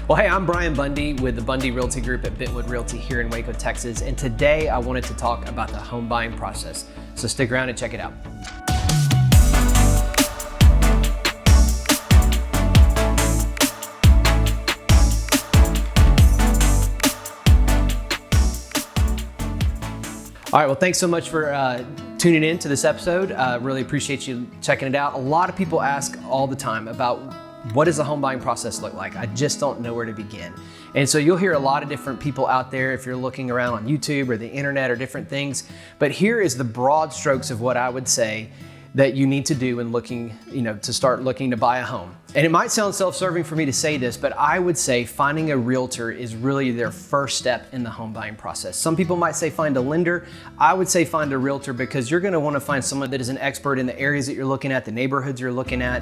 Well, hey, I'm Brian Bundy with the Bundy Realty Group at Bentwood Realty here in Waco, Texas. And today I wanted to talk about the home buying process. So stick around and check it out. All right, well, thanks so much for tuning in to this episode. Really appreciate you checking it out. A lot of people ask all the time about what does the home buying process look like? I just don't know where to begin. And so you'll hear a lot of different people out there if you're looking around on YouTube or the internet or different things. But here is the broad strokes of what I would say that you need to do when looking, to start looking to buy a home. And it might sound self-serving for me to say this, but I would say finding a realtor is really their first step in the home buying process. Some people might say find a lender. I would say find a realtor because you're gonna wanna find someone that is an expert in the areas that you're looking at, the neighborhoods you're looking at,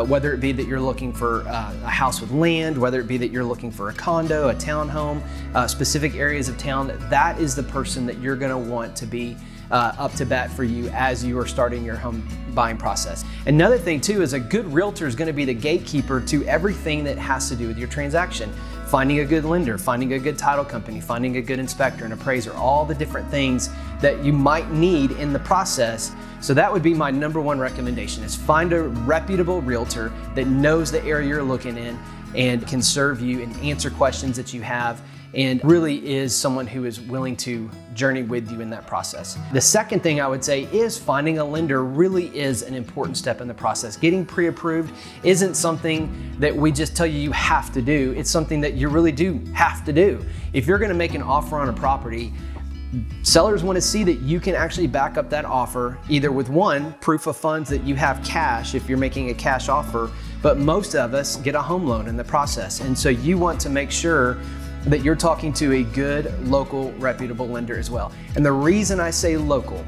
whether it be that you're looking for a house with land, whether it be that you're looking for a condo, a townhome, specific areas of town. That is the person that you're gonna want to be up to bat for you as you are starting your home buying process. Another thing too is a good realtor is going to be the gatekeeper to everything that has to do with your transaction. Finding a good lender, finding a good title company, finding a good inspector and appraiser, all the different things that you might need in the process. So that would be my number one recommendation is find a reputable realtor that knows the area you're looking in and can serve you and answer questions that you have, and really is someone who is willing to journey with you in that process. The second thing I would say is finding a lender really is an important step in the process. Getting pre-approved isn't something that we just tell you have to do. It's something that you really do have to do. If you're gonna make an offer on a property, sellers want to see that you can actually back up that offer either with one, proof of funds that you have cash if you're making a cash offer, but most of us get a home loan in the process. And so you want to make sure that you're talking to a good, local, reputable lender as well. And the reason I say local,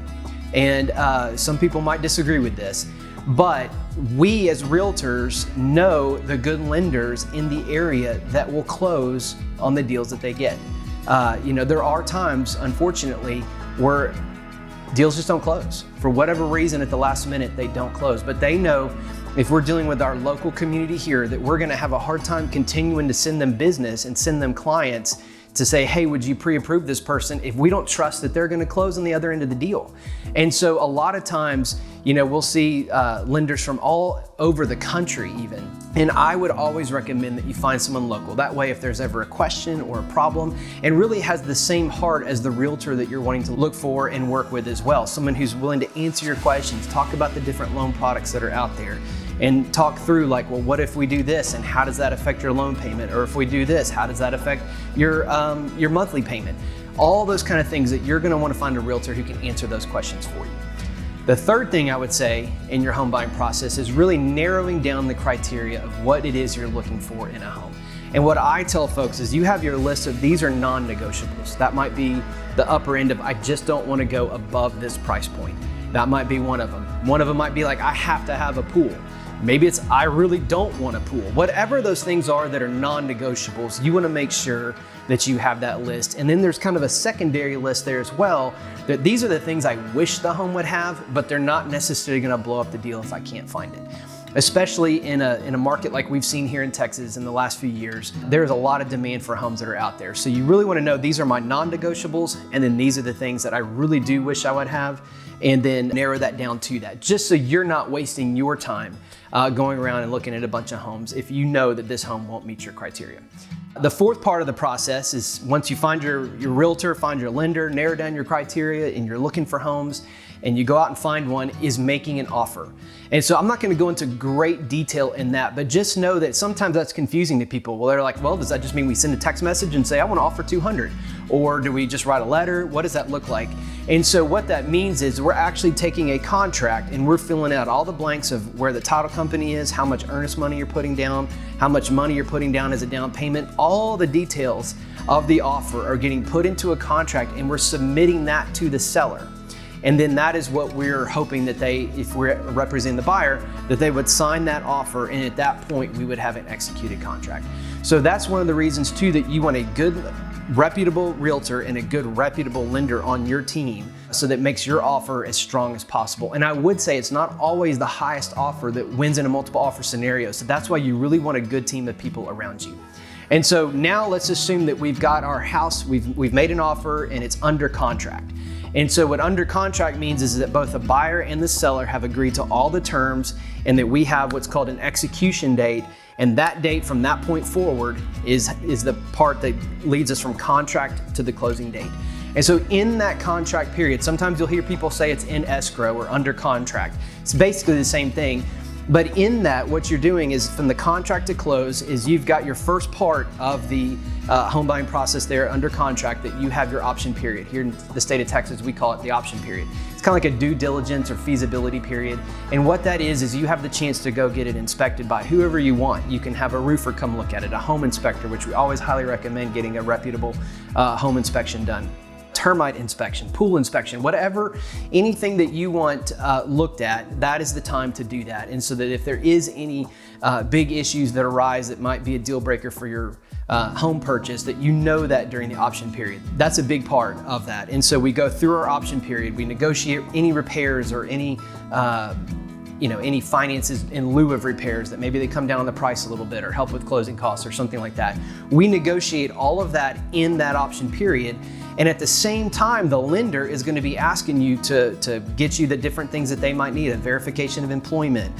and some people might disagree with this, but we as realtors know the good lenders in the area that will close on the deals that they get. There are times, unfortunately, where deals just don't close. For whatever reason, at the last minute, they don't close. But they know if we're dealing with our local community here that we're gonna have a hard time continuing to send them business and send them clients to say, hey, would you pre-approve this person if we don't trust that they're gonna close on the other end of the deal? And so a lot of times, we'll see lenders from all over the country even. And I would always recommend that you find someone local. That way, if there's ever a question or a problem, and really has the same heart as the realtor that you're wanting to look for and work with as well. Someone who's willing to answer your questions, talk about the different loan products that are out there, and talk through like, well, what if we do this and how does that affect your loan payment? Or if we do this, how does that affect your monthly payment? All those kind of things that you're gonna wanna find a realtor who can answer those questions for you. The third thing I would say in your home buying process is really narrowing down the criteria of what it is you're looking for in a home. And what I tell folks is you have your list of these are non-negotiables. That might be the upper end of I just don't wanna go above this price point. That might be one of them. One of them might be like I have to have a pool. Maybe it's I really don't want a pool. Whatever those things are that are non-negotiables, you want to make sure that you have that list. And then there's kind of a secondary list there as well, that these are the things I wish the home would have, but they're not necessarily going to blow up the deal if I can't find it. Especially in a market like we've seen here in Texas in the last few years, there's a lot of demand for homes that are out there. So you really want to know these are my non-negotiables, and then these are the things that I really do wish I would have, and then narrow that down to that, just so you're not wasting your time going around and looking at a bunch of homes if you know that this home won't meet your criteria. The fourth part of the process is once you find your realtor, find your lender, narrow down your criteria, and you're looking for homes, and you go out and find one, is making an offer. And so I'm not gonna go into great detail in that, but just know that sometimes that's confusing to people. Well, they're like, well, does that just mean we send a text message and say, I wanna offer 200? Or do we just write a letter? What does that look like? And so what that means is we're actually taking a contract and we're filling out all the blanks of where the title company is, how much earnest money you're putting down, how much money you're putting down as a down payment. All the details of the offer are getting put into a contract and we're submitting that to the seller. And then that is what we're hoping that they, if we're representing the buyer, that they would sign that offer, and at that point we would have an executed contract. So that's one of the reasons too that you want a good reputable realtor and a good reputable lender on your team, so that makes your offer as strong as possible. And I would say it's not always the highest offer that wins in a multiple offer scenario. So that's why you really want a good team of people around you. And so now let's assume that we've got our house, we've made an offer and it's under contract. And so what under contract means is that both the buyer and the seller have agreed to all the terms, and that we have what's called an execution date. And that date from that point forward is the part that leads us from contract to the closing date. And so in that contract period, sometimes you'll hear people say it's in escrow or under contract. It's basically the same thing. But in that, what you're doing is from the contract to close is you've got your first part of the home buying process there under contract, that you have your option period. Here in the state of Texas, we call it the option period. It's kind of like a due diligence or feasibility period. And what that is you have the chance to go get it inspected by whoever you want. You can have a roofer come look at it, a home inspector, which we always highly recommend getting a reputable home inspection done. Termite inspection, pool inspection, whatever, anything that you want looked at, that is the time to do that. And so that if there is any big issues that arise that might be a deal breaker for your home purchase, that you know that during the option period. That's a big part of that. And so we go through our option period, we negotiate any repairs or any any finances in lieu of repairs that maybe they come down on the price a little bit or help with closing costs or something like that. We negotiate all of that in that option period. And at the same time, the lender is going to be asking you to get you the different things that they might need, a verification of employment,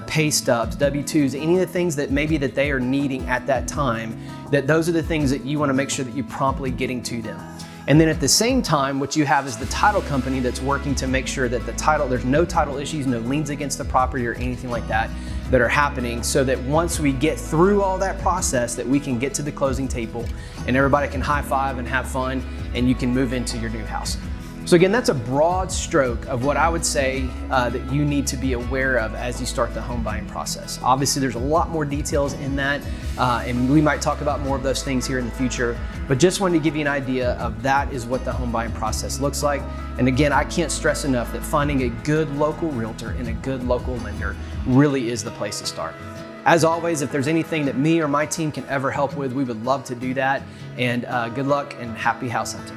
pay stubs, W-2s, any of the things that maybe that they are needing at that time, that those are the things that you want to make sure that you're promptly getting to them. And then at the same time, what you have is the title company that's working to make sure that there's no title issues, no liens against the property or anything like that that are happening, so that once we get through all that process, that we can get to the closing table and everybody can high five and have fun and you can move into your new house. So again, that's a broad stroke of what I would say that you need to be aware of as you start the home buying process. Obviously, there's a lot more details in that, and we might talk about more of those things here in the future, but just wanted to give you an idea of that is what the home buying process looks like. And again, I can't stress enough that finding a good local realtor and a good local lender really is the place to start. As always, if there's anything that me or my team can ever help with, we would love to do that. And good luck and happy house hunting.